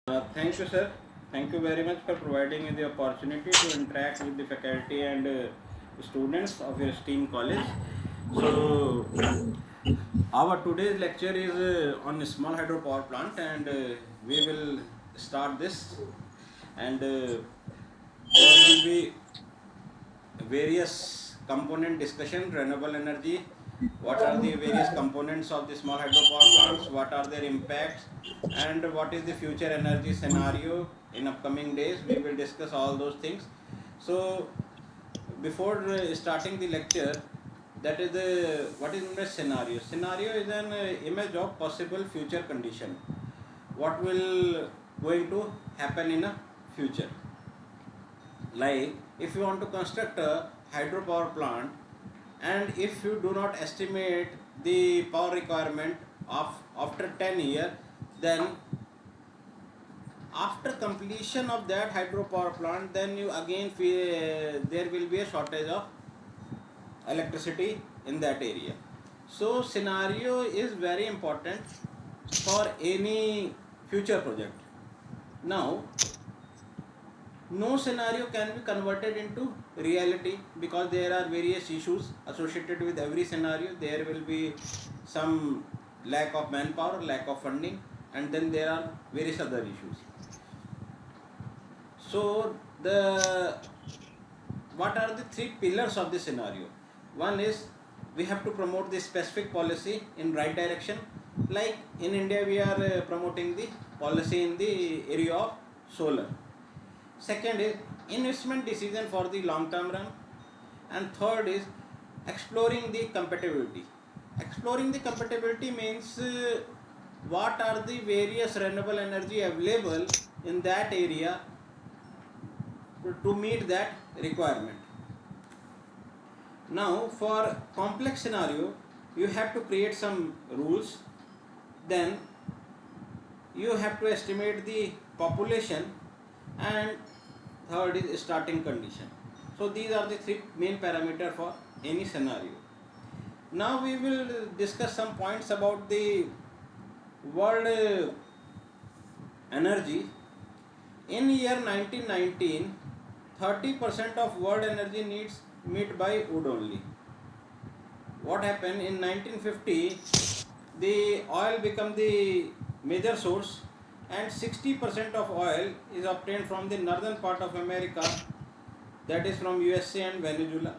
Thank you, sir. Thank you very much for providing me the opportunity to interact with the faculty and students of your STEAM college. So, our today's lecture is on a small hydropower plant, and we will start this. And there will be various component discussion, renewable energy, what are the various components of the small hydropower plants, what are their impacts, and what is the future energy scenario in upcoming days. We will discuss all those things. So before starting the lecture, that is the what is known as scenario. Scenario is an image of possible future condition, what will going to happen in a future. Like if you want to construct a hydropower plant, and if you do not estimate the power requirement of after 10 years, then after completion of that hydropower plant, then you again feel there will be a shortage of electricity in that area. So scenario is very important for any future project. Now no scenario can be converted into reality because there are various issues associated with every scenario. There will be some lack of manpower, lack of funding, and then there are various other issues. So the what are the three pillars of the scenario? One is we have to promote the specific policy in right direction. Like in India, we are promoting the policy in the area of solar. Second is investment decision for the long term run. And third is exploring the compatibility. Exploring the compatibility means what are the various renewable energy available in that area to meet that requirement. Now for complex scenario, you have to create some rules, then you have to estimate the population, and third is starting condition. So these are the three main parameters for any scenario. Now we will discuss some points about the world energy. In year 1919, 30% of world energy needs met by wood only. What happened in 1950? The oil became the major source, and 60% of oil is obtained from the northern part of America, that is from USA and Venezuela.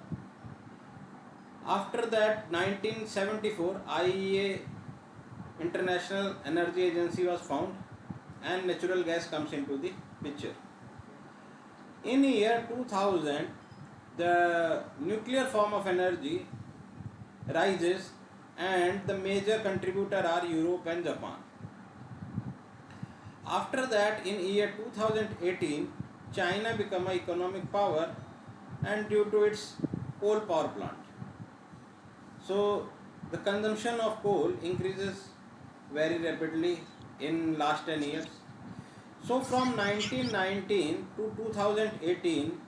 After that, 1974, IEA, International Energy Agency, was found, and natural gas comes into the picture. In year 2000, the nuclear form of energy rises, and the major contributor are Europe and Japan. After that, in year 2018, China became an economic power, and due to its coal power plant. So the consumption of coal increases very rapidly in last 10 years. So from 1919 to 2018,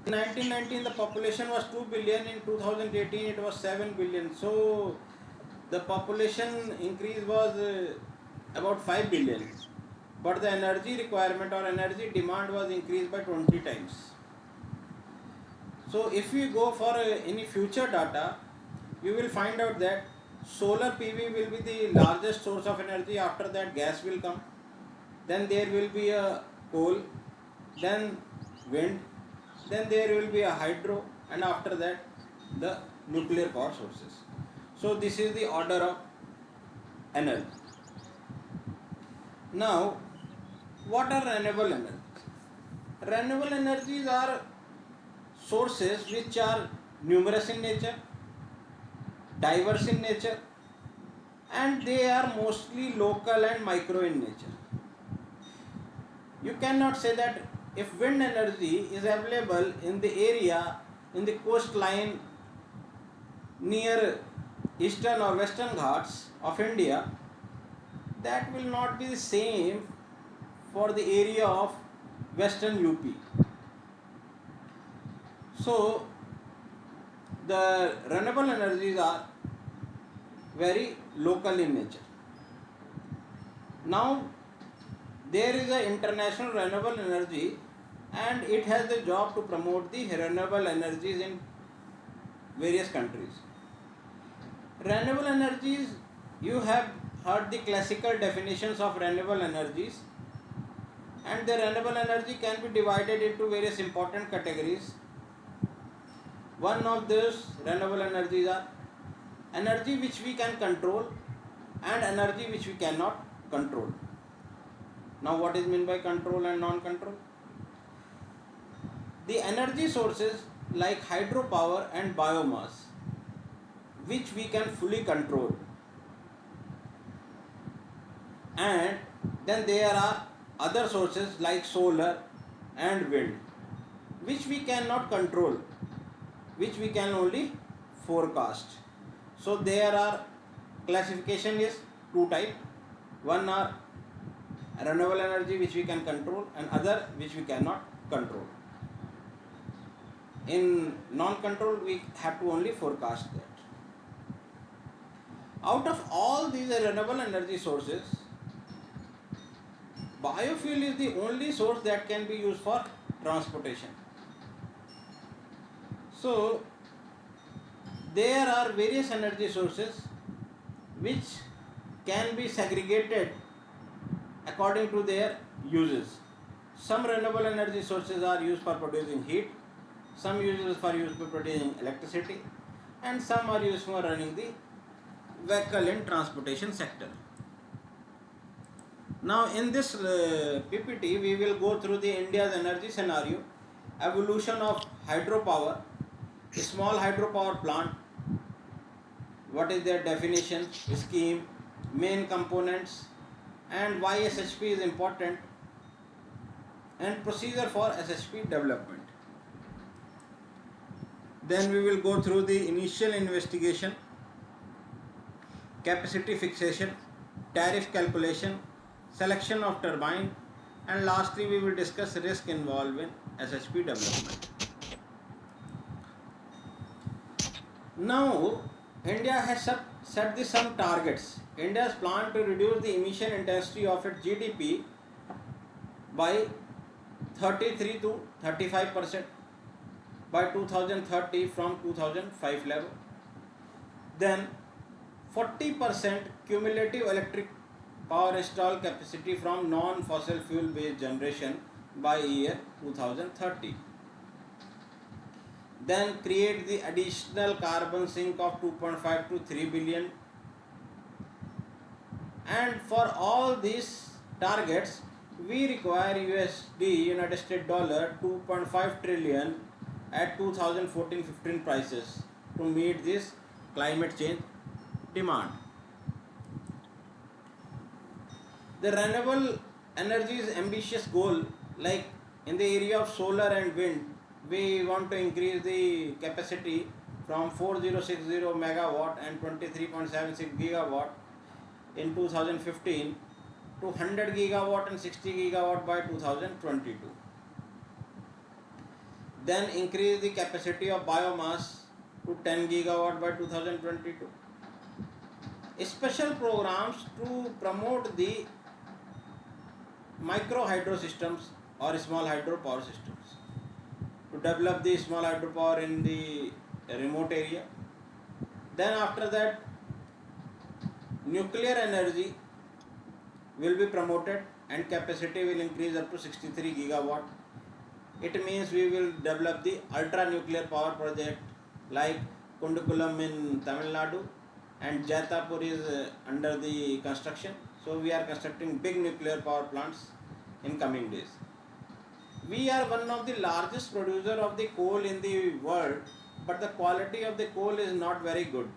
in 1919 the population was 2 billion, in 2018 it was 7 billion. So the population increase was about 5 billion, but the energy requirement or energy demand was increased by 20 times. So if we go for any future data, you will find out that solar PV will be the largest source of energy. After that, gas will come, then there will be a coal, then wind, then there will be a hydro, and after that the nuclear power sources. So this is the order of energy. Now what are renewable energies? Renewable energies are sources which are numerous in nature, diverse in nature, and they are mostly local and micro in nature. You cannot say that if wind energy is available in the area in the coastline near eastern or western Ghats of India, that will not be the same for the area of western UP. So the renewable energies are very local in nature. Now There is an international renewable energy, and it has the job to promote the renewable energies in various countries. Renewable energies, you have heard the classical definitions of renewable energies, and the renewable energy can be divided into various important categories. One of those renewable energies are energy which we can control and energy which we cannot control. Now, what is meant by control and non-control? The energy sources like hydropower and biomass, which we can fully control, and then there are other sources like solar and wind, which we cannot control, which we can only forecast. So there are classification is two type. One are renewable energy which we can control, and other which we cannot control. In non-control we have to only forecast that. Out of all these renewable energy sources, biofuel is the only source that can be used for transportation. So there are various energy sources which can be segregated according to their uses. Some renewable energy sources are used for producing heat, some uses for use for producing electricity, and some are used for running the vehicle in transportation sector. Now in this PPT we will go through the India's energy scenario, evolution of hydropower, small hydropower plant, what is their definition, scheme, main components, and why SHP is important, and procedure for SHP development. Then we will go through the initial investigation, capacity fixation, tariff calculation, selection of turbine, and lastly we will discuss risk involved in SHP development. Now India has set some targets. India's plan to reduce the emission intensity of its GDP by 33 to 35% by 2030 from 2005 level. Then 40% cumulative electric power installed capacity from non-fossil fuel based generation by year 2030. Then create the additional carbon sink of 2.5 to 3 billion. And for all these targets, we require USD, United States dollar, 2.5 trillion at 2014-15 prices to meet this climate change demand. The renewable energy's ambitious goal, like in the area of solar and wind, we want to increase the capacity from 4060 megawatt and 23.76 gigawatt in 2015 to 100 gigawatt and 60 gigawatt by 2022. Then increase the capacity of biomass to 10 gigawatt by 2022. Special programs to promote the micro hydro systems or small hydro power systems, to develop the small hydropower in the remote area. Then after that, nuclear energy will be promoted and capacity will increase up to 63 gigawatt. It means we will develop the ultra nuclear power project like Kundukulam in Tamil Nadu, and Jaitapur is under the construction. So we are constructing big nuclear power plants in coming days. We are one of the largest producer of the coal in the world, but the quality of the coal is not very good.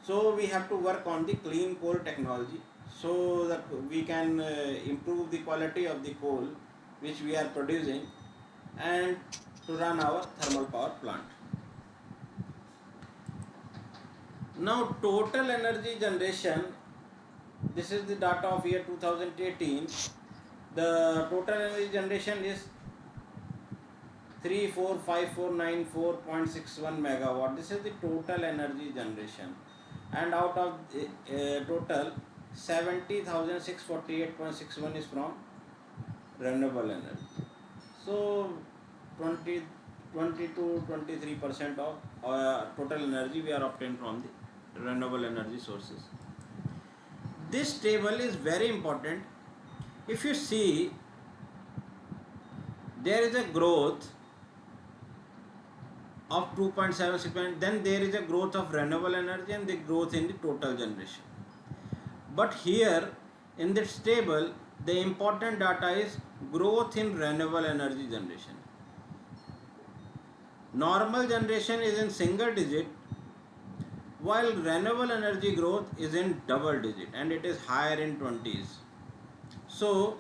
So we have to work on the clean coal technology so that we can improve the quality of the coal which we are producing and to run our thermal power plant. Now total energy generation, this is the data of year 2018. The total energy generation is 345494.61 megawatt. This is the total energy generation, and out of total 70,648.61 is from renewable energy. So 20 to 23% of total energy we are obtained from the renewable energy sources. This table is very important. If you see, there is a growth of 2.76%, then there is a growth of renewable energy and the growth in the total generation. But here in this table, the important data is growth in renewable energy generation. Normal generation is in single digit, while renewable energy growth is in double digit and it is higher in 20s. So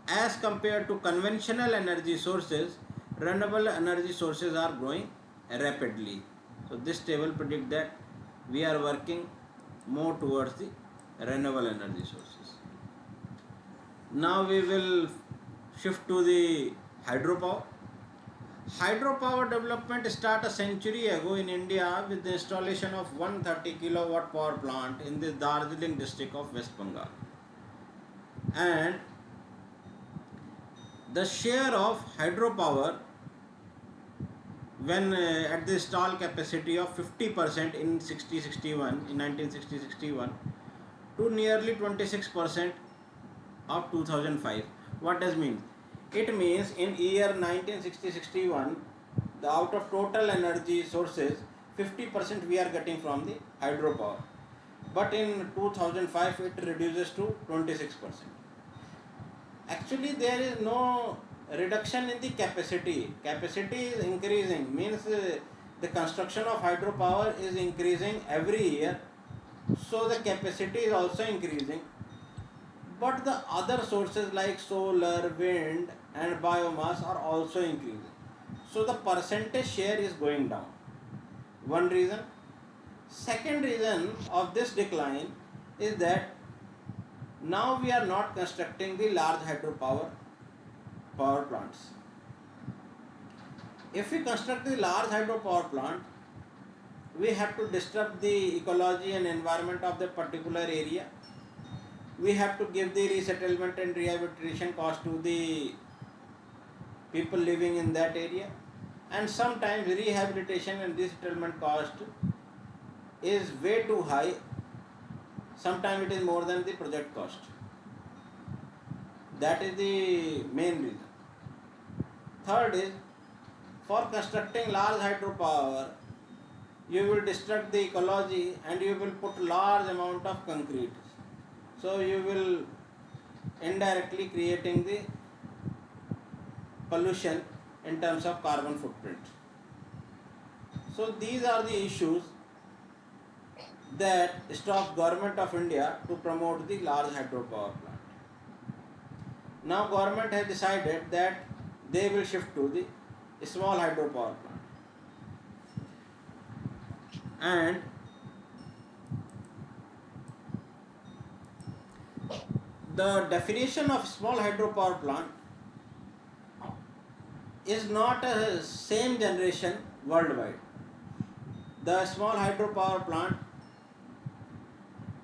as compared to conventional energy sources, renewable energy sources are growing rapidly. So this table predicts that we are working more towards the renewable energy sources. Now we will shift to the hydropower. Hydropower development started a century ago in India with the installation of 130 kilowatt power plant in the Darjeeling district of West Bengal. And the share of hydropower when at the installed capacity of 50% in 1960-61 to nearly 26% of 2005. What does mean? It means in year 1960-61, the out of total energy sources, 50% we are getting from the hydropower. But in 2005, it reduces to 26%. Actually, there is no reduction in the capacity. Capacity is increasing, means the construction of hydropower is increasing every year. So the capacity is also increasing. But the other sources like solar, wind and biomass are also increasing. So the percentage share is going down. One reason. Second reason of this decline is that now we are not constructing the large hydropower power plants. If we construct the large hydropower plant, we have to disturb the ecology and environment of the particular area. We have to give the resettlement and rehabilitation cost to the people living in that area, and sometimes rehabilitation and resettlement cost is way too high. Sometimes it is more than the project cost. That is the main reason. Third is, for constructing large hydropower, you will disturb the ecology and you will put large amount of concrete. So you will indirectly creating the pollution in terms of carbon footprint. So these are the issues that stop Government of India to promote the large hydropower plant. Now government has decided that they will shift to the small hydropower plant. And the definition of small hydropower plant is not a same generation worldwide. The small hydropower plant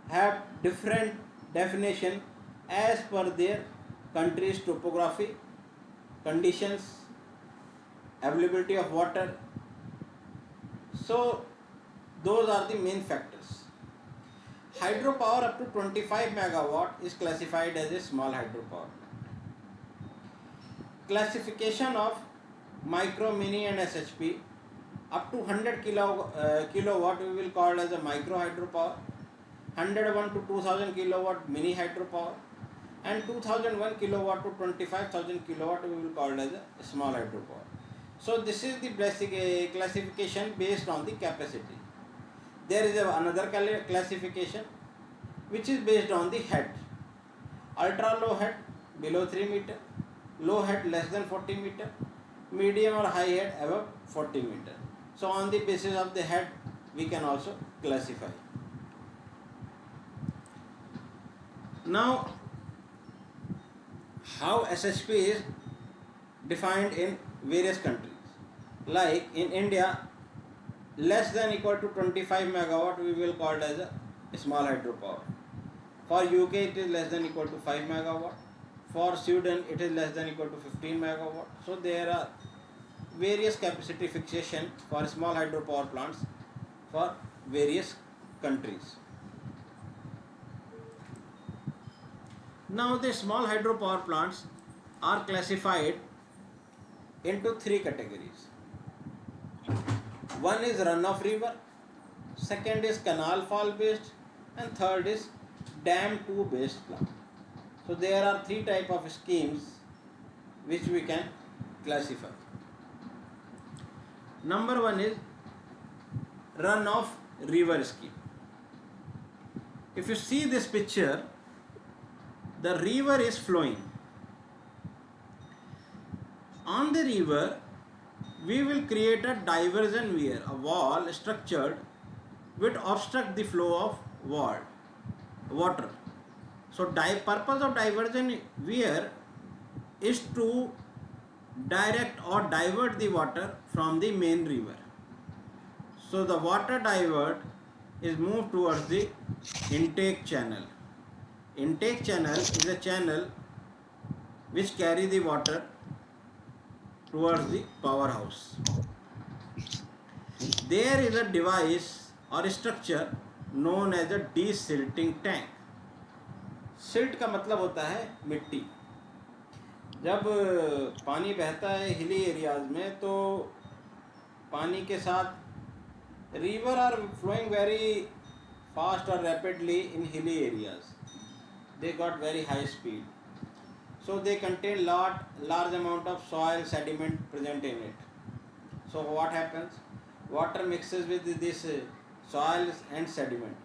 have different definition as per their country's topography, conditions, availability of water. So those are the main factors. Hydropower up to 25 megawatt is classified as a small hydropower plant. Classification of micro, mini and SHP up to 100 kilowatt we will call as a micro hydropower, 101 to 2000 kilowatt mini hydropower, and 2001 kilowatt to 25,000 kilowatt we will call as a small hydropower. So this is the basic classification based on the capacity. There is another classification which is based on the head. Ultra low head below 3 meter, low head less than 40 meter, medium or high head above 40 meter. So on the basis of the head we can also classify. Now how SHP is defined in various countries. Like in India, less than equal to 25 megawatt we will call as a small hydropower. For UK it is less than equal to 5 megawatt. For Sweden, it is less than equal to 15 megawatt. So there are various capacity fixation for small hydropower plants for various countries. Now the small hydropower plants are classified into three categories. One is runoff river, second is canal fall based, and third is dam to based plant. So there are three type of schemes which we can classify. Number one is runoff river scheme. If you see this picture, the river is flowing. On the river, we will create a diversion weir, a wall structured which obstruct the flow of water. So purpose of diversion weir is to direct or divert the water from the main river. So the water divert is moved towards the intake channel. Intake channel is a channel which carry the water towards the powerhouse. There is a device or structure known as a desilting tank. Silt का मतलब होता है मिट्टी. जब पानी बहता है hilly areas में तो पानी के साथ river are flowing very fast और rapidly in hilly areas. They got very high speed. So they contain large amount of soil sediment present in it. So what happens? Water mixes with this soils and sediment.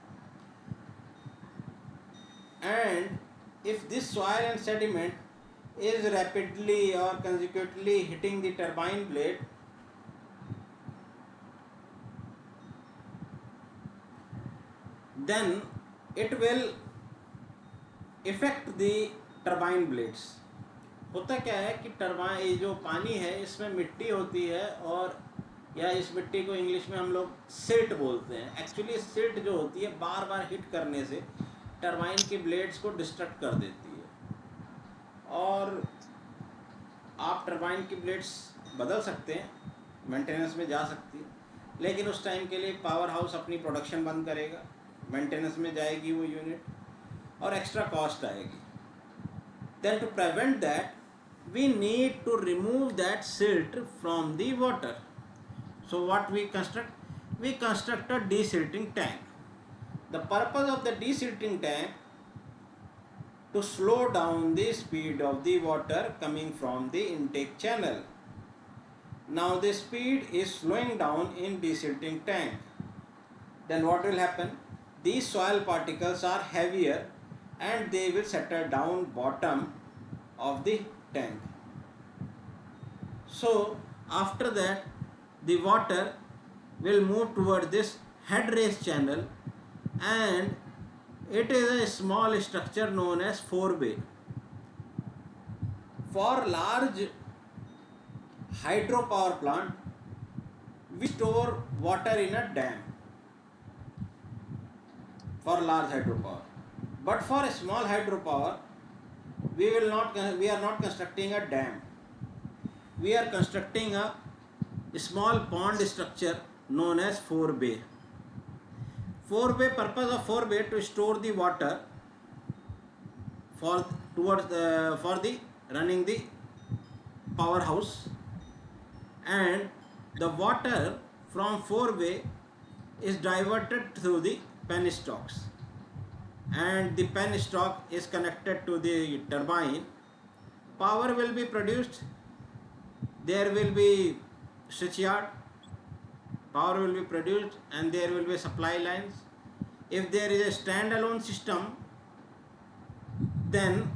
And if this soil and sediment is rapidly or consecutively hitting the turbine blade, then it will affect the turbine blades. होता क्या है कि turbine जो पानी है इसमें मिट्टी होती है और या इस मिट्टी को इंग्लिश में हम लोग सिल्ट बोलते हैं. एक्चुअली सिल्ट जो होती है बार बार हिट करने से टर्बाइन की ब्लेड्स को डिस्ट्रक्ट कर देती है. और आप टर्बाइन की ब्लेड्स बदल सकते हैं, मेंटेनेंस में जा सकती है, लेकिन उस टाइम के लिए पावर हाउस अपनी प्रोडक्शन बंद करेगा, मेंटेनेंस में जाएगी वो यूनिट और एक्स्ट्रा कॉस्ट आएगी. Then to prevent that, we need to remove that silt from the water. So what we construct? We construct a desilting tank. The purpose of the desilting tank to slow down the speed of the water coming from the intake channel. Now the speed is slowing down in desilting tank. Then what will happen? These soil particles are heavier and they will settle down bottom of the tank. So after that the water will move toward this head race channel and it is a small structure known as forebay. For large hydropower plant we store water in a dam for large hydropower. But for a small hydropower, we are not constructing a dam. We are constructing a small pond structure known as forebay. Purpose of forebay to store the water for the running the powerhouse, and the water from forebay is diverted through the penstocks. And the penstock is connected to the turbine. Power will be produced. There will be switchyard. Power will be produced and there will be supply lines. If there is a standalone system, then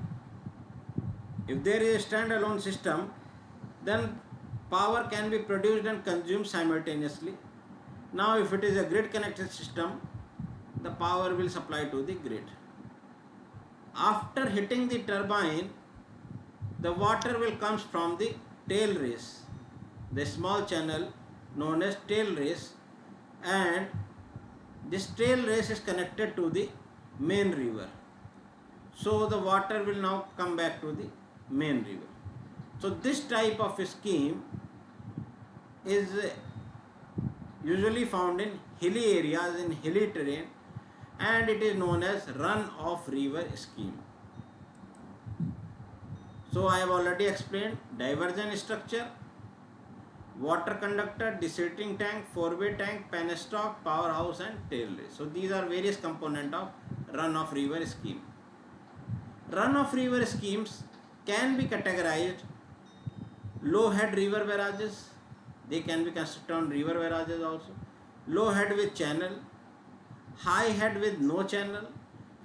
power can be produced and consumed simultaneously. Now if it is a grid connected system, the power will supply to the grid. After hitting the turbine, the water will comes from the tail race, the small channel known as tail race, and this tail race is connected to the main river. So the water will now come back to the main river. So this type of scheme is usually found in hilly areas, in hilly terrain, and it is known as run-off river scheme. So I have already explained diversion structure, water conductor, desilting tank, four-way tank, penstock, powerhouse and tailrace. So these are various components of run-off river scheme. Run-off river schemes can be categorized low head river barrages, they can be constructed on river barrages also, low head with channel, high head with no channel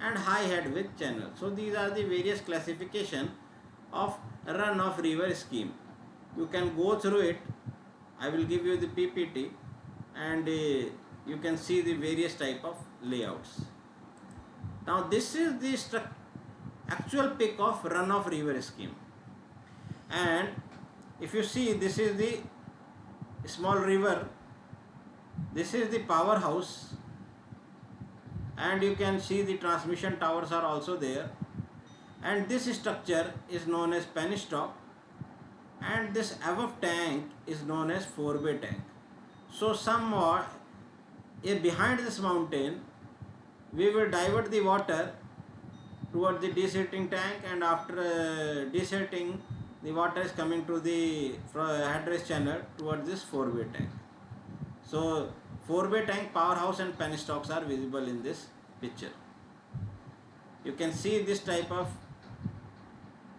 and high head with channel. So these are the various classification of run-off river scheme. You can go through it. I will give you the PPT and you can see the various type of layouts. Now this is the actual pic of run-off river scheme, and if you see, this is the small river, this is the powerhouse, and you can see the transmission towers are also there, and this structure is known as penstock, and this above tank is known as four-way tank. So somewhat behind this mountain we will divert the water towards the desilting tank, and after desilting the water is coming to the headrace channel towards this four-way tank. So four-way tank, powerhouse and penstocks are visible in this picture. You can see this type of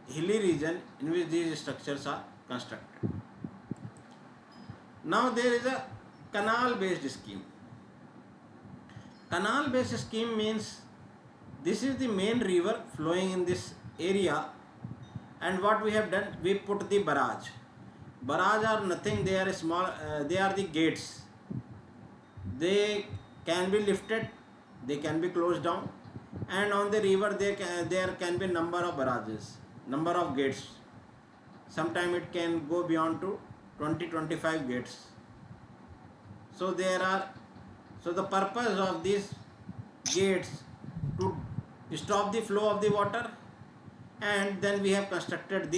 hilly region in which these structures are constructed. Now there is a canal based scheme. Canal based scheme means this is the main river flowing in this area, and what we have done, we put the barrage. Barrage are nothing, they are small, they are the gates. They can be lifted, they can be closed down, and on the river there can be number of barrages, number of gates. Sometimes it can go beyond to 20-25 gates. So the purpose of these gates to stop the flow of the water, and then we have constructed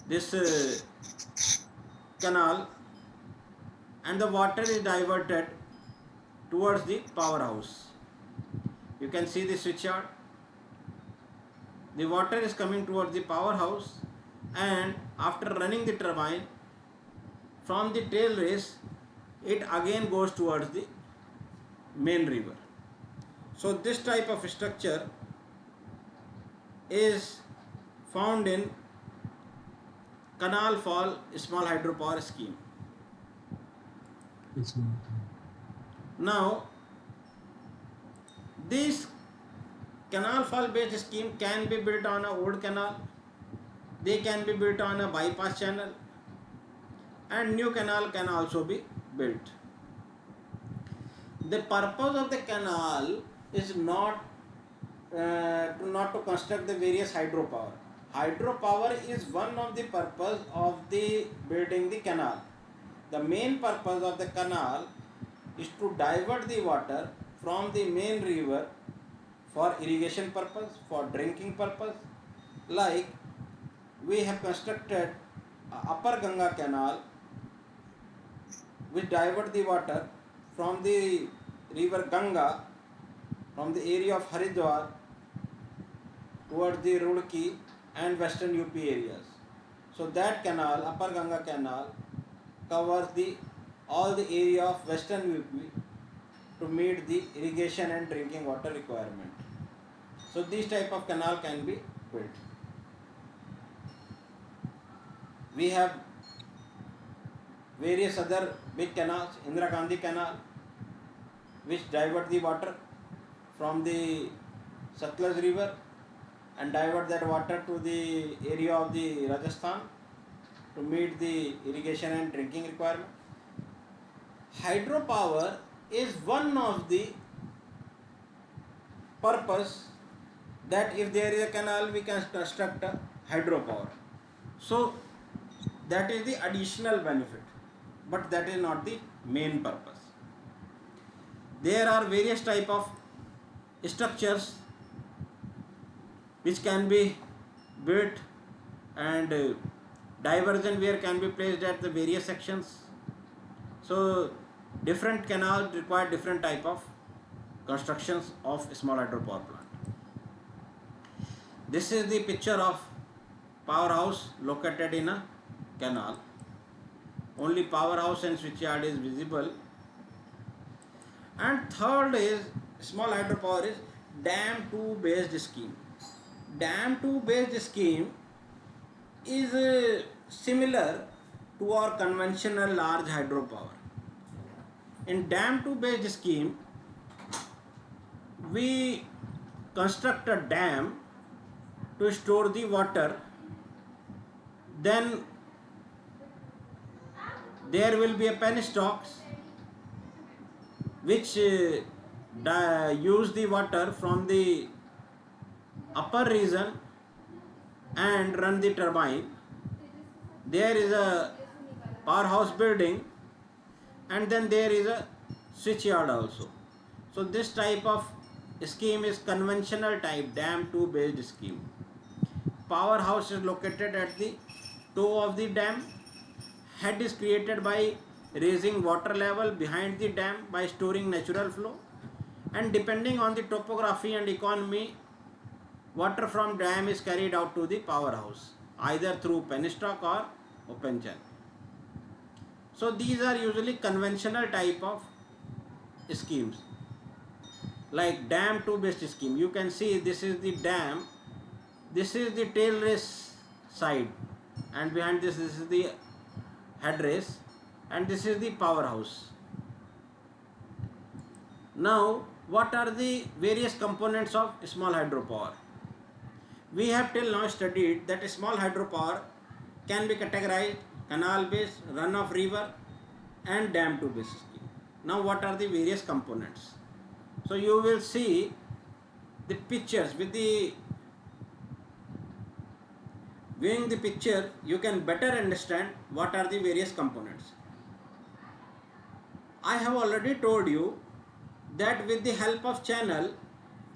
this canal, and the water is diverted towards the powerhouse. You can see the switch yard. The water is coming towards the powerhouse, and after running the turbine from the tail race, it again goes towards the main river. So this type of structure is found in canal fall small hydropower scheme. Now this canal fall based scheme can be built on a old canal, they can be built on a bypass channel, and new canal can also be built. The purpose of the canal is not to construct the various hydropower. Hydropower is one of the purpose of the building the canal. The main purpose of the canal is to divert the water from the main river for irrigation purpose, for drinking purpose. Like we have constructed Upper Ganga canal which divert the water from the river Ganga, from the area of Haridwar towards the Roorkee and western UP areas. So that canal, Upper Ganga canal, covers all the area of western UP to meet the irrigation and drinking water requirement. So this type of canal can be built. We have various other big canals, Indira Gandhi canal, which divert the water from the Satluj river and divert that water to the area of the Rajasthan to meet the irrigation and drinking requirement. Hydropower is one of the purpose that if there is a canal we can construct a hydropower. So that is the additional benefit, but that is not the main purpose. There are various type of structures which can be built, and diversion weir can be placed at the various sections. So different canals require different type of constructions of small hydropower plant. This is the picture of powerhouse located in a canal. Only powerhouse and switchyard is visible. And third is small hydropower is dam to based scheme. Dam to based scheme is similar to our conventional large hydropower. In dam to based scheme, we construct a dam to store the water, then there will be a penstocks which use the water from the upper region and run the turbine. There is a powerhouse building, and then there is a switchyard also. So this type of scheme is conventional type dam to based scheme. Powerhouse is located at the toe of the dam. Head is created by raising water level behind the dam by storing natural flow, and depending on the topography and economy, water from dam is carried out to the powerhouse either through penstock or open channel. So these are usually conventional type of schemes, like dam to based scheme. You can see this is the dam, this is the tail race side, and behind this is the head race, and this is the powerhouse. Now, what are the various components of small hydropower? We have till now studied that small hydropower can be categorized canal based, run of river, and dam to based scheme. Now, what are the various components? So you will see the pictures. With the viewing the picture, you can better understand what are the various components. I have already told you that with the help of channel,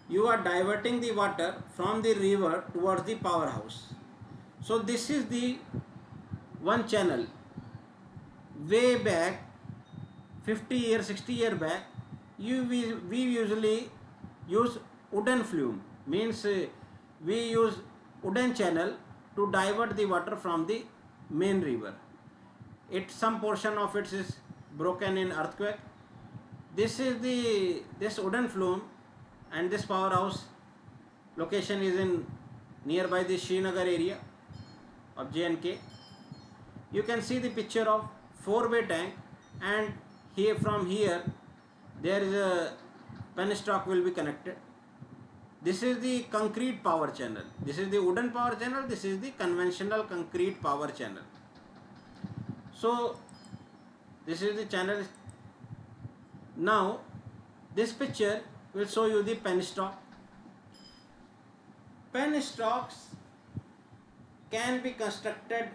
you are diverting the water from the river towards the powerhouse. So this is the one channel. Way back, 50 years, 60 years back, we usually use wooden flume, means we use wooden channel to divert the water from the main river. Some portion of it is broken in earthquake. This wooden flume, and this powerhouse location is in nearby the Srinagar area of J&K. You can see the picture of 4-way tank, and here from here there is a penstock will be connected. This is the concrete power channel. This is the wooden power channel. This is the conventional concrete power channel. So this is the channel. Now this picture will show you the penstock. Penstocks can be constructed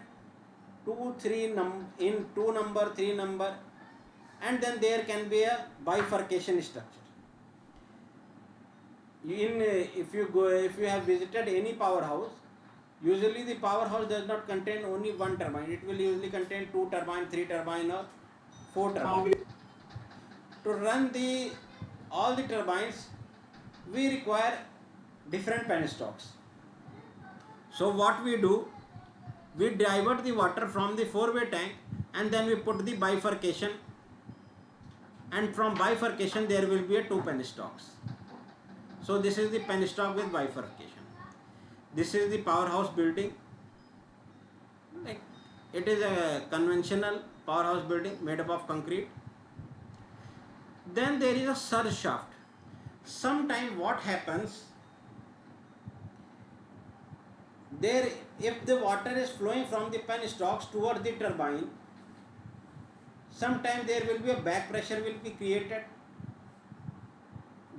2, 3 in 2 number, 3 number, and then there can be a bifurcation structure. If you have visited any powerhouse, usually the powerhouse does not contain only one turbine. It will usually contain 2 turbine, 3 turbine, or 4 turbines. To run all the turbines, we require different penstocks. So what we do, we divert the water from the 4-way tank, and then we put the bifurcation, and from bifurcation there will be 2 penstocks. So this is the penstock with bifurcation. This is the powerhouse building. It is a conventional powerhouse building made up of concrete. Then there is a surge shaft. Sometime what happens, there if the water is flowing from the penstocks towards the turbine, sometime there will be a back pressure will be created.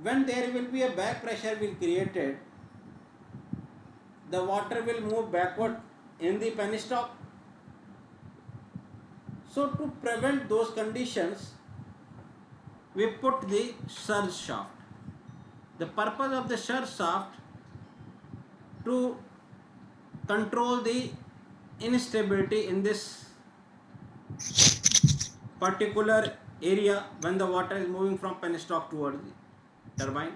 When there will be a back pressure will created, the water will move backward in the penstock. So to prevent those conditions, we put the surge shaft. The purpose of the surge shaft to control the instability in this particular area when the water is moving from penstock towards the turbine.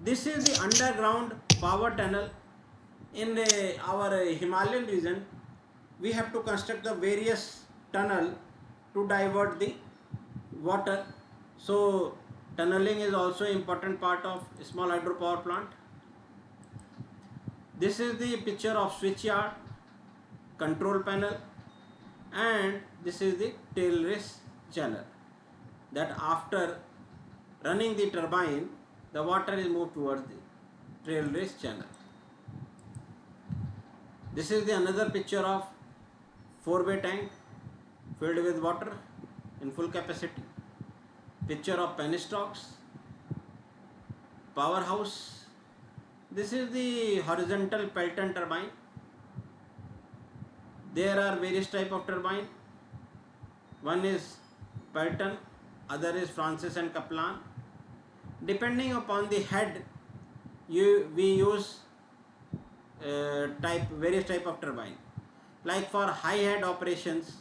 This is the underground power tunnel. In our Himalayan region, we have to construct the various tunnel to divert the water. So tunneling is also important part of small hydropower plant. This is the picture of switch yard, control panel, and this is the tail race channel, that after running the turbine the water is moved towards the tail race channel. This is the another picture of 4-bay tank filled with water in full capacity. Picture of penstocks, powerhouse. This is the horizontal Pelton turbine. There are various type of turbine. One is Pelton, other is Francis and Kaplan. Depending upon the head, we use various type of turbine. Like for high head operations,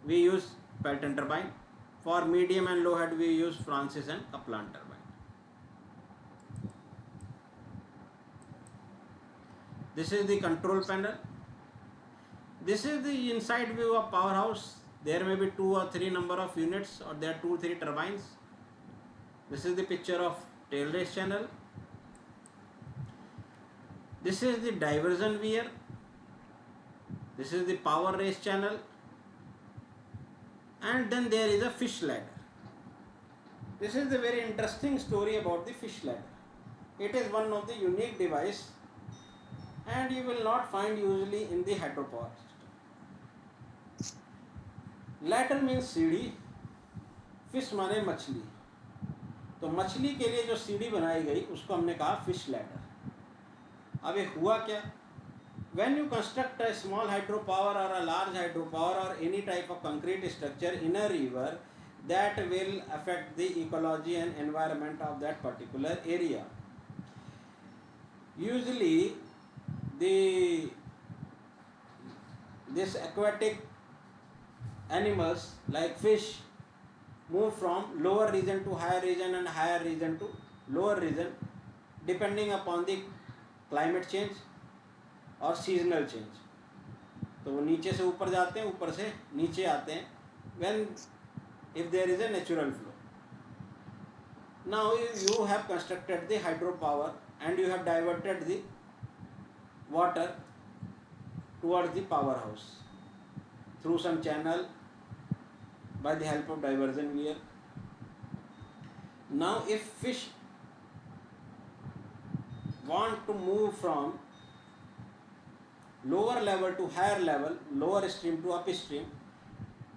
we use Pelton turbine. For medium and low head, we use Francis and Kaplan turbine. This is the control panel. This is the inside view of powerhouse. There may be 2 or 3 number of units, or there are 2 or 3 turbines. This is the picture of tail race channel. This is the diversion weir. This is the power race channel. And then there is a fish ladder. This is the very interesting story about the fish ladder. It is one of the unique device, and you will not find usually in the hydropower system. Ladder means सीढ़ी, fish माने मछली. तो मछली के लिए जो सीढ़ी बनाई गई उसको हमने कहा फिश लैडर. अब ये हुआ क्या? When you construct a small hydropower or a large hydropower or any type of concrete structure in a river, that will affect the ecology and environment of that particular area. Usually this aquatic animals like fish move from lower region to higher region and higher region to lower region depending upon the climate change और seasonal change. तो वो नीचे से ऊपर जाते हैं, ऊपर से नीचे आते हैं when if there is a natural flow. Now you have constructed the hydropower and you have diverted the water towards the powerhouse through some channel by the help of diversion weir. Now if fish want to move from lower level to higher level, lower stream to upstream,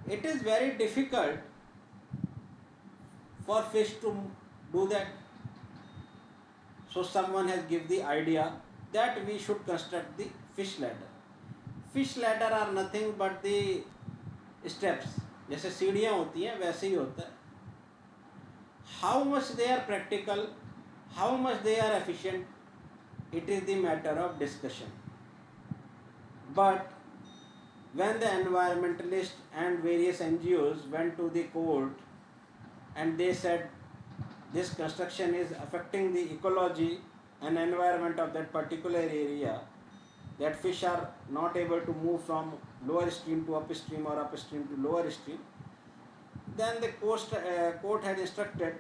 it is very difficult for fish to do that. So someone has given the idea that we should construct the fish ladder. Fish ladder are nothing but the steps. जैसे सीढ़ियाँ होती हैं वैसे ही होता है. How much they are practical, how much they are efficient, it is the matter of discussion. But when the environmentalists and various NGOs went to the court and they said this construction is affecting the ecology and environment of that particular area, that fish are not able to move from lower stream to upstream or upstream to lower stream, then the court had instructed.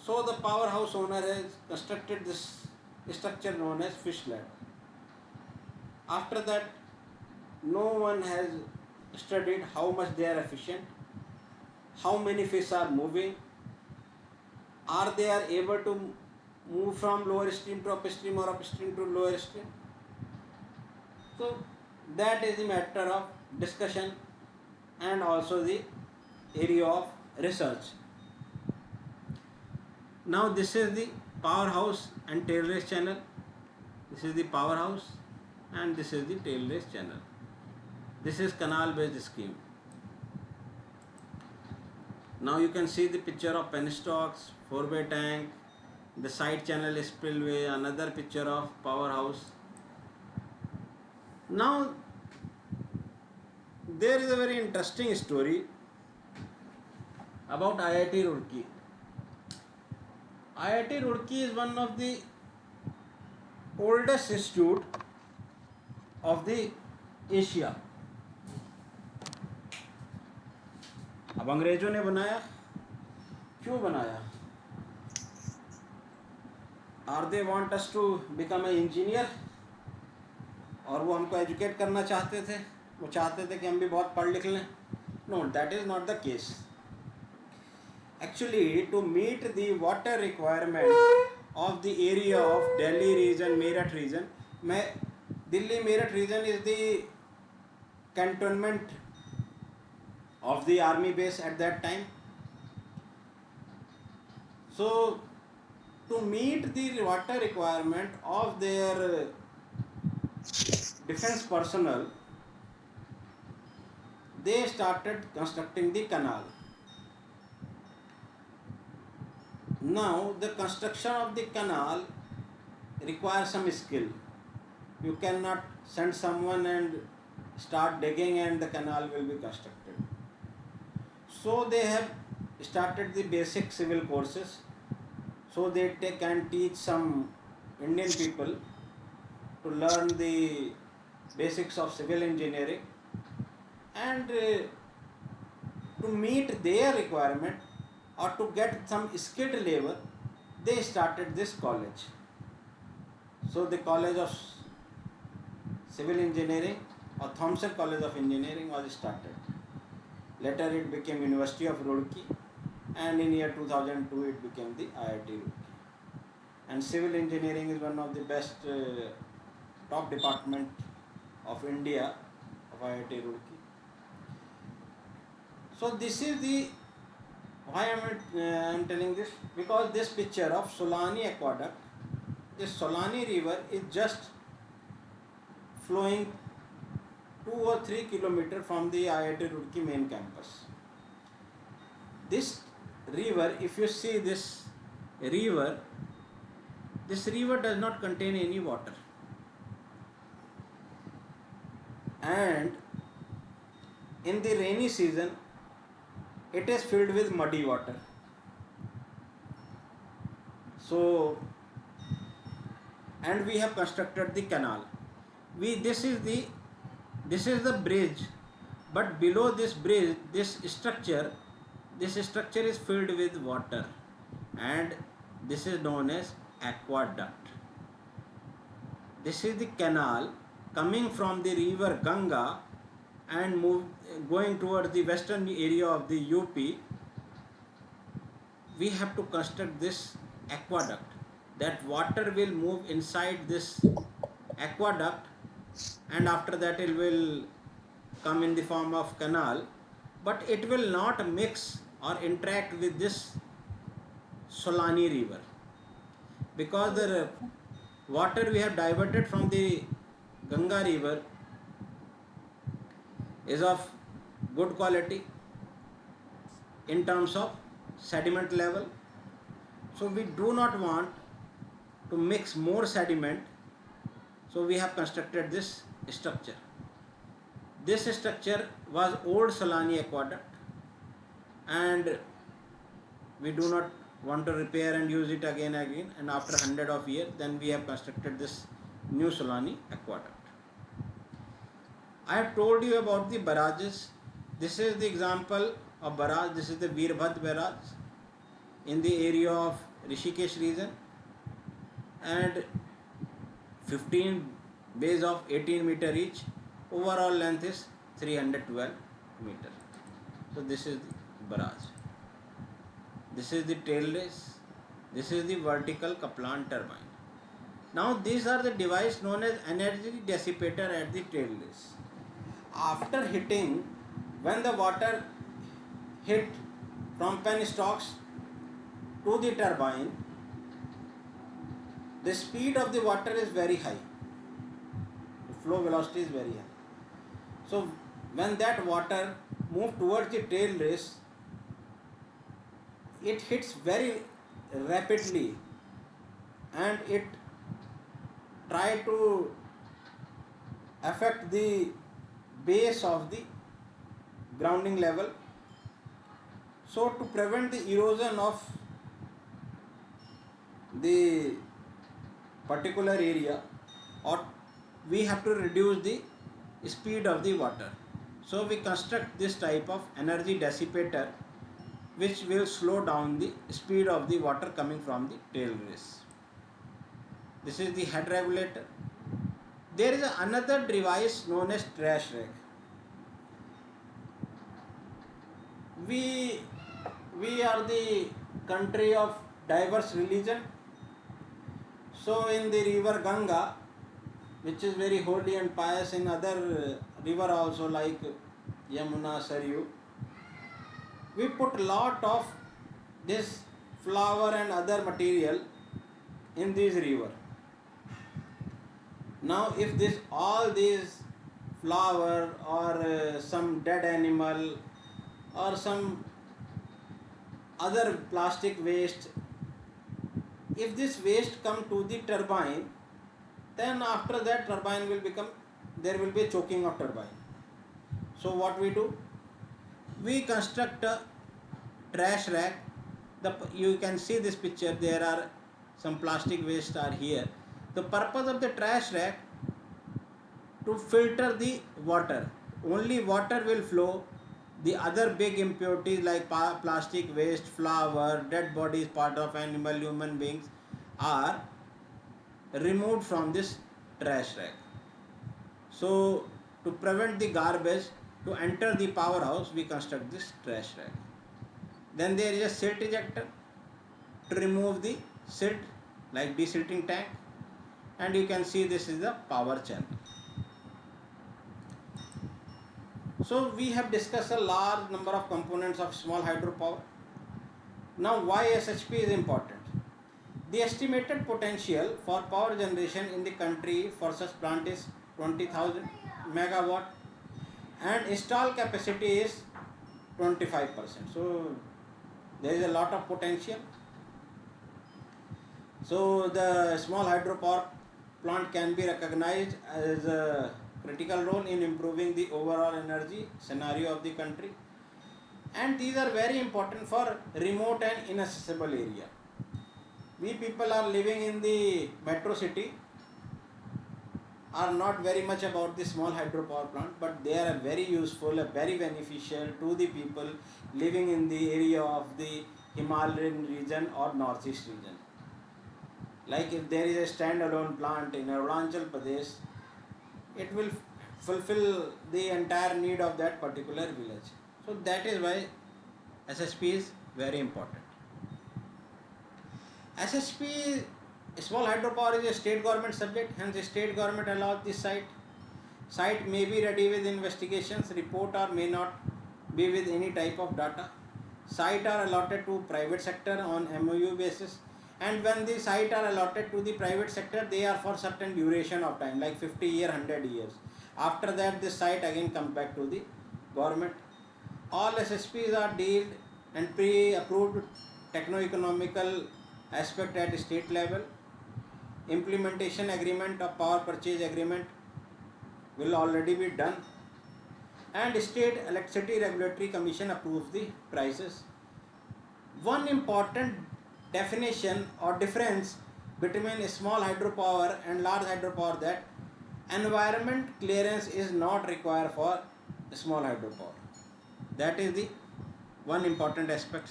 So the powerhouse owner has constructed this structure known as fish ladder. After that, no one has studied how much they are efficient, how many fish are moving, are they are able to move from lower stream to upstream or upstream to lower stream. So that is the matter of discussion and also the area of research. Now this is the powerhouse and tail race channel. This is the powerhouse and this is the tail race channel. This is canal based scheme. Now you can see the picture of penstocks, 4-bay tank, the side channel spillway, another picture of powerhouse. Now there is a very interesting story about IIT Roorkee. IIT Roorkee is one of the oldest institute of the Asia. अब अंग्रेजों ने बनाया, क्यों बनाया? Are they want us to become an engineer? और वो हमको educate करना चाहते थे, वो चाहते थे कि हम भी बहुत पढ़ लिख लें? No, that is not the case. Actually, to meet the water requirement of the area of Delhi region, Meerut region, Delhi Meerut region is the cantonment of the army base at that time. So, to meet the water requirement of their defense personnel, they started constructing the canal. Now, the construction of the canal requires some skill. You cannot send someone and start digging and the canal will be constructed. So, they have started the basic civil courses so that they can teach some Indian people to learn the basics of civil engineering, and to meet their requirement or to get some skilled labor, they started this college. So the College of Civil Engineering or Thomson College of Engineering was started. Later it became University of Roorkee, and in year 2002 it became the IIT Roorkee. And civil engineering is one of the best top department of India, of IIT Roorkee. So this is the why I am telling this, because this picture of Solani Aqueduct, this Solani river is just flowing 2 or 3 kilometers from the IIT Roorkee main campus. This river, if you see this river does not contain any water, and in the rainy season it is filled with muddy water. So, and we have constructed the canal. This is the bridge, but below this bridge, this structure is filled with water, and this is known as aqueduct. This is the canal coming from the river Ganga and going towards the western area of the UP. We have to construct this aqueduct. That water will move inside this aqueduct, and after that it will come in the form of canal, but it will not mix or interact with this Solani river, because the water we have diverted from the Ganga river is of good quality in terms of sediment level. So we do not want to mix more sediment, so we have constructed this structure. This structure was old Solani Aqueduct, and we do not want to repair and use it again, and after 100 of years, then we have constructed this new Solani Aqueduct. I have told you about the barrages. This is the example of barrage. This is the Veerbhadra barrage in the area of Rishikesh region, and 15 bays of 18 meter each. Overall length is 312 meter. So this is the barrage. This is the tail race. This is the vertical Kaplan turbine. Now these are the device known as energy dissipator at the tail race. After hitting, when the water hit from penstocks to the turbine, the speed of the water is very high. The flow velocity is very high. So when that water moves towards the tail race, it hits very rapidly and it try to affect the base of the grounding level. So to prevent the erosion of the particular area, or we have to reduce the speed of the water, so we construct this type of energy dissipator which will slow down the speed of the water coming from the tail race. This is the head regulator. There is another device known as trash rack. We are the country of diverse religion. So in the river Ganga, which is very holy and pious, in other river also like Yamuna, Saryu, we put lot of this flower and other material in this river. Now if this all these flower or some dead animal or some other plastic waste, if this waste come to the turbine, then after that turbine will become, there will be a choking of turbine. So what we do? We construct a trash rack. You can see this picture, there are some plastic waste are here. The purpose of the trash rack to filter the water. Only water will flow. The other big impurities like plastic waste, flower, dead bodies, part of animal, human beings are removed from this trash rack. So to prevent the garbage to enter the powerhouse, we construct this trash rack. Then there is a silt ejector to remove the silt, like desilting tank, and you can see this is the power channel. So we have discussed a large number of components of small hydropower. Now why SHP is important? The estimated potential for power generation in the country for such plant is 20,000 megawatt and installed capacity is 25%. So there is a lot of potential. So the small hydropower plant can be recognized as a critical role in improving the overall energy scenario of the country, and these are very important for remote and inaccessible area. We people are living in the metro city are not very much about the small hydropower plant, but they are very useful, very beneficial to the people living in the area of the Himalayan region or northeast region. Like if there is a standalone plant in Arunachal Pradesh, it will fulfill the entire need of that particular village. So that is why SHP is very important. SHP, small hydropower, is a state government subject, hence the state government allows this site. Site may be ready with investigations, report, or may not be with any type of data. Site are allotted to private sector on MOU basis, and when the site are allotted to the private sector, they are for certain duration of time, like 50 years, 100 years. After that, this site again comes back to the government. All SSPs are dealt and pre-approved techno-economical aspect at state level. Implementation agreement of power purchase agreement will already be done, and state electricity regulatory commission approves the prices. One important definition or difference between small hydropower and large hydropower, that environment clearance is not required for small hydropower. That is the one important aspect.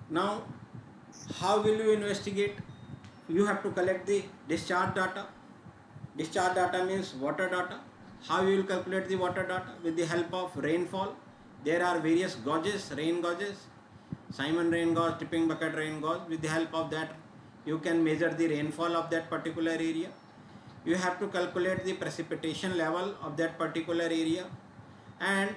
Now how will you investigate? You have to collect the discharge data. Discharge data means water data. How you will calculate the water data? With the help of rainfall. There are various gauges, rain gauges, Simon rain gauge, tipping bucket rain gauge. With the help of that, you can measure the rainfall of that particular area. You have to calculate the precipitation level of that particular area, and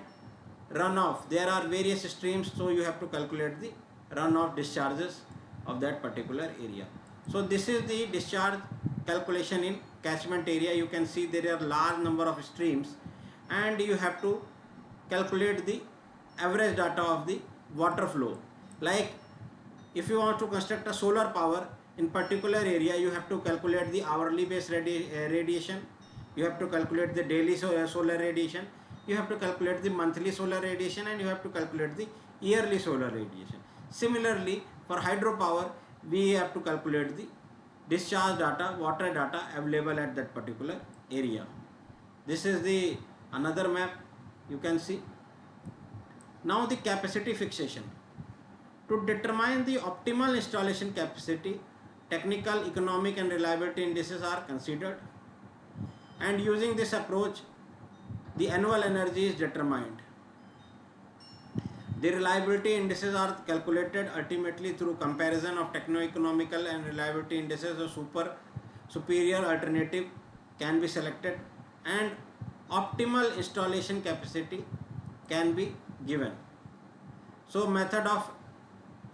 runoff. There are various streams, so you have to calculate the runoff discharges of that particular area. So this is the discharge calculation in catchment area. You can see there are large number of streams, and you have to calculate the average data of the water flow. Like if you want to construct a solar power in particular area, you have to calculate the hourly base radiation, you have to calculate the daily solar radiation, you have to calculate the monthly solar radiation, and you have to calculate the yearly solar radiation. Similarly, for hydropower, we have to calculate the discharge data, water data available at that particular area. This is the another map you can see. Now the capacity fixation. To determine the optimal installation capacity, technical, economic and reliability indices are considered, and using this approach, the annual energy is determined. The reliability indices are calculated ultimately through comparison of techno-economical and reliability indices. A superior alternative can be selected and optimal installation capacity can be given. So method of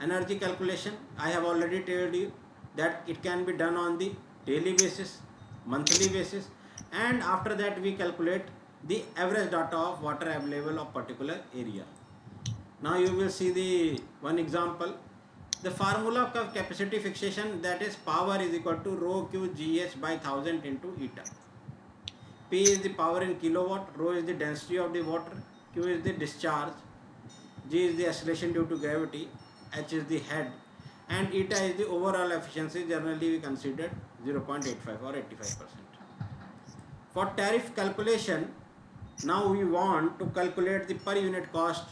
energy calculation, I have already told you that it can be done on the daily basis, monthly basis, and after that we calculate the average data of water available of particular area. Now you will see the one example. The formula of capacity fixation, that is power is equal to rho q gh by 1000 into eta. P is the power in kilowatt, rho is the density of the water, q is the discharge, g is the acceleration due to gravity, h is the head, and eta is the overall efficiency. Generally we considered 0.85 or 85%. For tariff calculation, now we want to calculate the per unit cost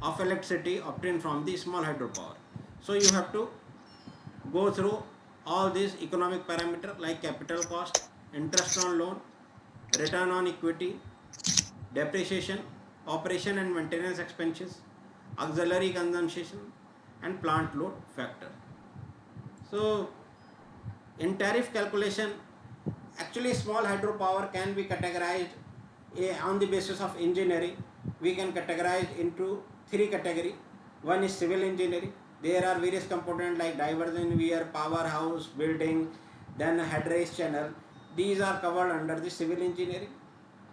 of electricity obtained from the small hydropower. So you have to go through all these economic parameters like capital cost, interest on loan, return on equity, depreciation, operation and maintenance expenses, auxiliary consumption, and plant load factor. So in tariff calculation, actually small hydropower can be categorized on the basis of engineering. We can categorize into three categories. One is civil engineering. There are various components like diversion weir, powerhouse, building, then head race channel. These are covered under the civil engineering.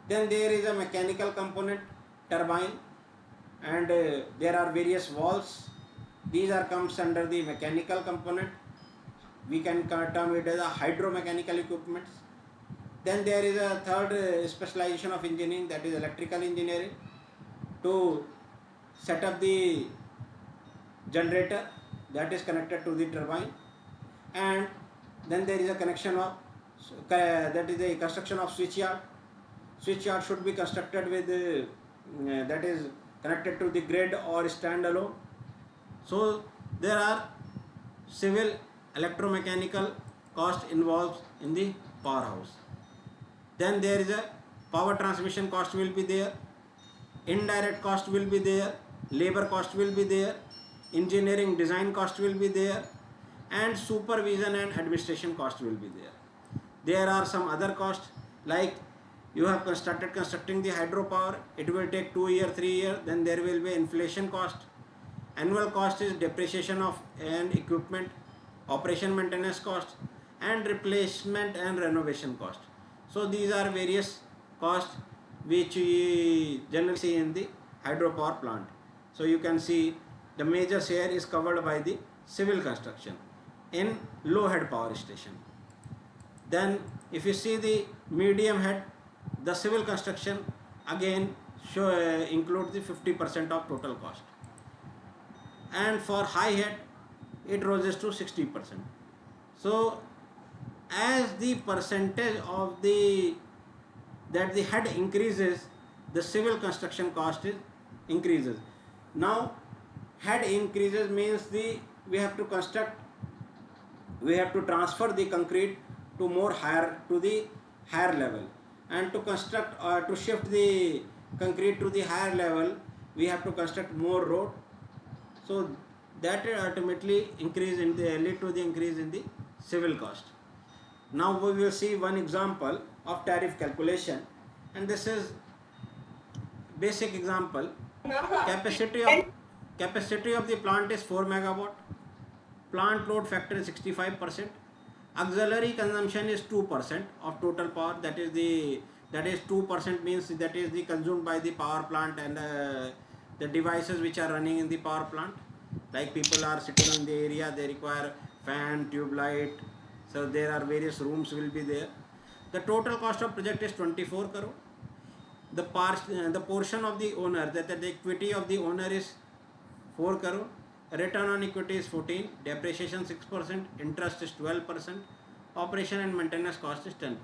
Then there is a mechanical component, turbine, and there are various valves. These are comes under the mechanical component. We can term it as a hydromechanical equipments. Then there is a third specialization of engineering, that is electrical engineering, to set up the generator that is connected to the turbine, and then there is a connection of that is the construction of switchyard. Switchyard should be constructed with that is connected to the grid or standalone. So there are civil electromechanical cost involved in the powerhouse. Then there is a power transmission cost will be there, indirect cost will be there, labor cost will be there, engineering design cost will be there, and supervision and administration cost will be there. There are some other costs like you have constructing the hydropower, it will take 2 years, 3 years, then there will be inflation cost. Annual cost is depreciation of an equipment, operation maintenance cost, and replacement and renovation cost. So these are various costs which we generally see in the hydropower plant. So you can see the major share is covered by the civil construction in low head power station. Then if you see the medium head, the civil construction again include the 50% of total cost, and for high head it rises to 60%. So as the percentage of the head increases, the civil construction cost increases. Now head increases means we have to transfer the concrete to the higher level, and to construct or to shift the concrete to the higher level, we have to construct more road. So that ultimately lead to the increase in the civil cost. Now we will see one example of tariff calculation, and this is basic example. Capacity of the plant is 4 megawatt. Plant load factor is 65%. Auxiliary consumption is 2% of total power. That is 2% means that is the consumed by the power plant and the devices which are running in the power plant, Like people are sitting in the area, they require fan, tube light, so there are various rooms will be there. The total cost of project is 24 crore. The portion of the owner, that the equity of the owner is 4 crore, return on equity is 14, depreciation 6%, interest is 12%, operation and maintenance cost is 10%.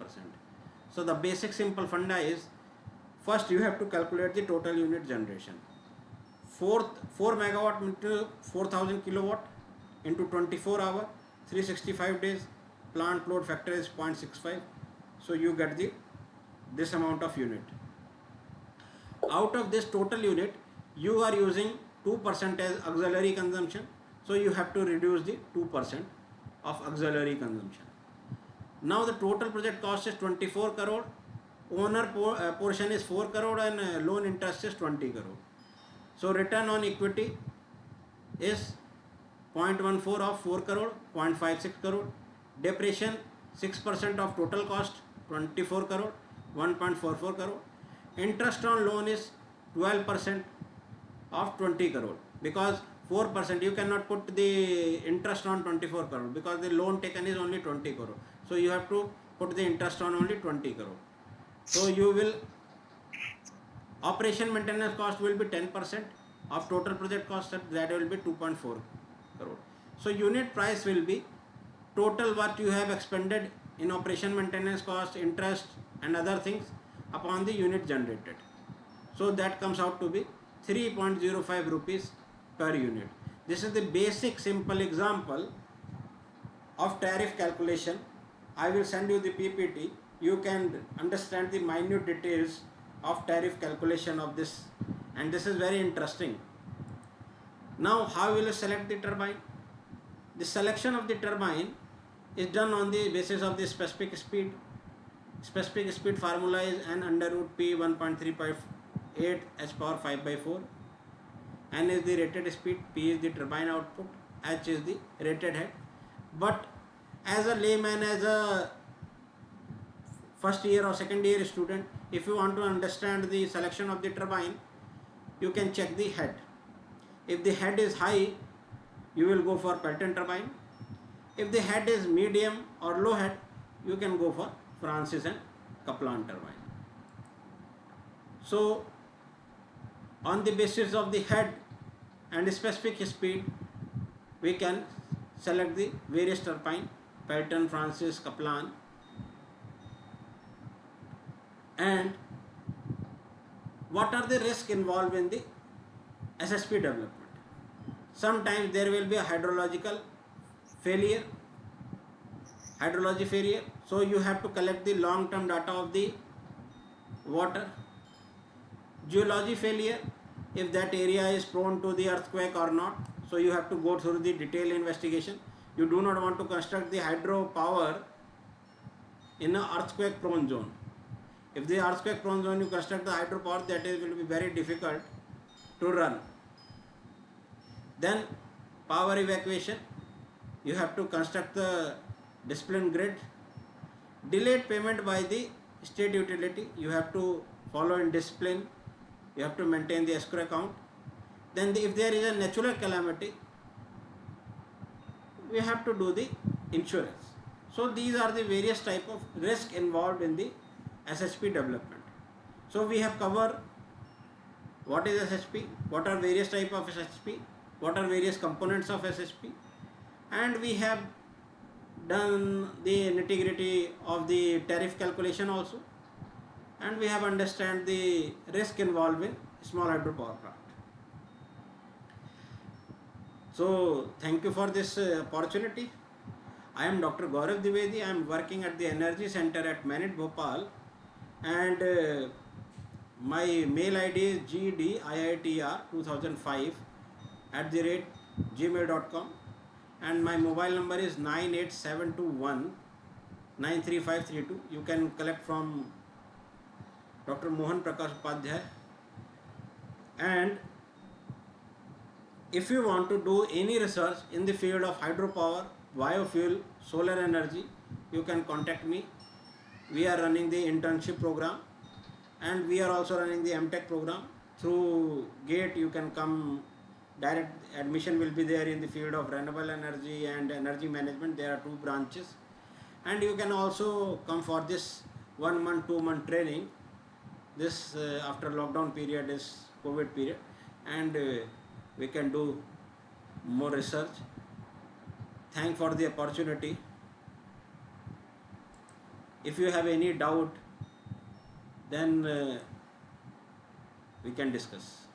So the basic simple funda is, first you have to calculate the total unit generation. 4 megawatt into 4000 kilowatt into 24 hour, 365 days, plant load factor is 0.65. So you get this amount of unit. Out of this total unit, you are using 2% as auxiliary consumption, so you have to reduce the 2% of auxiliary consumption. Now the total project cost is 24 crore, owner portion is 4 crore and loan interest is 20 crore. So return on equity is 0.14 of 4 crore, 0.56 crore, depreciation 6% of total cost 24 crore, 1.44 crore, interest on loan is 12% of 20 crore, because 4% you cannot put the interest on 24 crore because the loan taken is only 20 crore, so you have to put the interest on only 20 crore. So you will, operation maintenance cost will be 10% of total project cost, that will be 2.4 crore. So unit price will be total what you have expended in operation maintenance cost, interest and other things upon the unit generated. So that comes out to be 3.05 rupees per unit. This is the basic simple example of tariff calculation. I will send you the PPT. You can understand the minute details of tariff calculation of this, and this is very interesting. Now how will you select the turbine? The selection of the turbine is done on the basis of the specific speed. Specific speed formula is n under root p 1.358 h power 5 by 4. N is the rated speed, p is the turbine output, h is the rated head. But as a layman, as a first year or second year student, if you want to understand the selection of the turbine, you can check the head. If the head is high, you will go for Pelton turbine. If the head is medium or low head, you can go for Francis and Kaplan turbine. So on the basis of the head and specific speed, we can select the various turbine, Pelton, Francis, Kaplan. And what are the risks involved in the SSP development? Sometimes there will be a hydrology failure, so you have to collect the long term data of the water. Geology failure, if that area is prone to the earthquake or not, so you have to go through the detailed investigation. You do not want to construct the hydropower in an earthquake prone zone. If the earthquake prone zone you construct the hydropower, that will be very difficult to run. Then power evacuation, you have to construct the discipline grid. Delayed payment by the state utility, you have to follow in discipline, you have to maintain the escrow account. Then if there is a natural calamity, we have to do the insurance. So these are the various type of risk involved in the SSP development. So we have covered what is SSP, what are various type of SSP, what are various components of SSP, and we have done the nitty-gritty of the tariff calculation also, and we have understand the risk involved in small hydropower plant. So thank you for this opportunity. I am Dr. Gaurav Dwivedi. I am working at the Energy Center at Manit, Bhopal, and my mail ID is gdiitr2005@gmail.com, and my mobile number is 98721 93532. You can collect from Dr. Mohan Prakash Upadhyay. And if you want to do any research in the field of hydropower, biofuel, solar energy, you can contact me. We are running the internship program, and we are also running the MTech program. Through GATE you can come direct admission will be there in the field of renewable energy and energy management. There are 2 branches, and you can also come for this 1 month 2 month training. This after lockdown period is COVID period, and we can do more research. Thank for the opportunity. If you have any doubt, then we can discuss.